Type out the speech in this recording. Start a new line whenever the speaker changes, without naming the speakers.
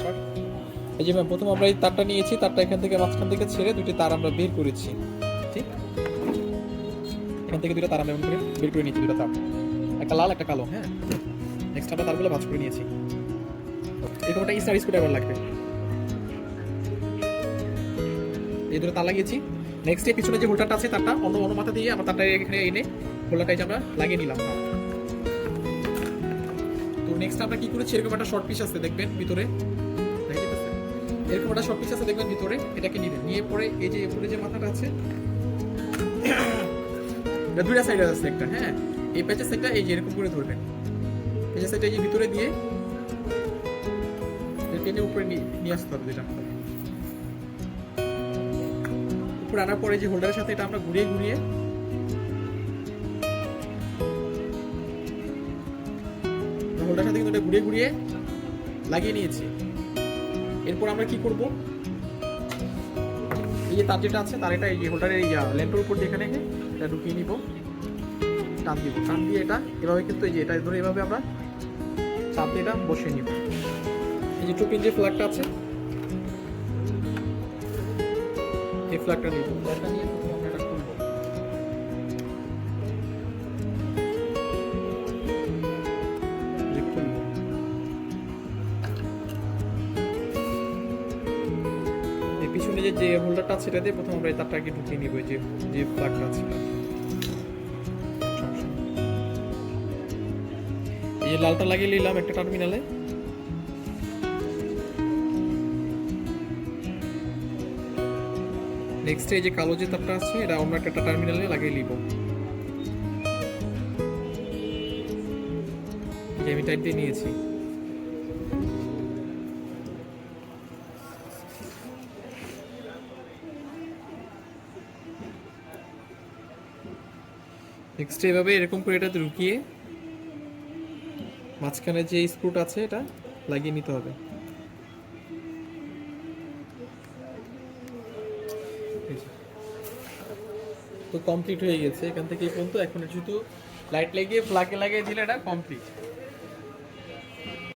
ব্যাপার। এই যে ম্যাম প্রথম আমরা এই তারটা নিয়েছি, তারটা এখান থেকে মাঝখান থেকে ছেড়ে দুটি তার আমরা বের করেছি, ঠিক এখান থেকে দুটো তার আমরা এমন করে বের করে নিয়েছি, দুটো তার, একটা লাল একটা কালো। হ্যাঁ, নেক্সট আমরা তারগুলো ভাঁজ করে নিয়েছি। এরকম একটা স্টার স্ক্রুড্রাইভার লাগবে, এই দুটো তার লাগিয়েছি। নেক্সট এই পিছনে যে হোল্ডারটা আছে তারটা অন্য অন্য মাথা দিয়ে আমরা তারটা এখানে এনে হোল্ডারটা আমরা লাগিয়ে নিলাম। তো নেক্সট আমরা কি করেছি, এরকম একটা শর্ট পিস আছে দেখবেন ভিতরে, এরকম একটা শর্ট পিস আছে দেখবেন ভিতরে, এটাকে নিবেন, নিয়ে পরে এই যে উপরে যে মাথাটা আছে দুইটা সাইড আছে একটা, হ্যাঁ এই প্যাচের সাইডটা এই যে এরকম করে ধরবেন, এই যে সাইডটা এই যে ভিতরে দিয়ে টেনে উপরে নিয়ে আসতে হবে, যেটা উপরে আনার পরে যে হোল্ডারের সাথে এটা আমরা ঘুরিয়ে ঘুরিয়ে হোল্ডারের সাথে কিন্তু এটা ঘুরিয়ে ঘুরিয়ে লাগিয়ে নিয়েছি। এরপর আমরা কি করব, এই যে তার যেটা আছে তার এটা এই যে হোল্ডারের এই ল্যাম্পের উপর দিয়ে এখানে এটা ঢুকিয়ে নিব, টান দিব, টান দিয়ে এটা এভাবে কিন্তু এই যে এটা ধরে এভাবে আমরা চাপ দিয়ে এটা বসিয়ে নিব। এই যে টুপিন যে ফ্ল্যাগটা আছে এই ফ্ল্যাগটা নিব, ফ্ল্যাগটা নিয়ে প্রথমে আমরা এটা খুলব। এই পিছনে যে হোল্ডারটা আছে এটা দিয়ে প্রথমে আমরা এই তারটাকে ঢুকিয়ে নিব, যে যে ফ্ল্যাগটা আছে। এই যে লালটা লাগিয়ে নিলাম একটা টার্মিনালে, নেক্সট এই যে কালো যে তারটা আছে এটা অন্য একটা টার্মিনালে লাগিয়ে নিব, আমি টাইপ দিয়ে নিয়েছি। নেক্সট এভাবে এরকম করে এটা ঢুকিয়ে মাঝখানে যে স্ক্রুটা আছে এটা লাগিয়ে নিতে হবে। তো কমপ্লিট হয়ে গেছে এখান থেকে এই পর্যন্ত। এখন শুধু লাইট লাগিয়ে প্লাগে লাগিয়ে দিলে এটা কমপ্লিট।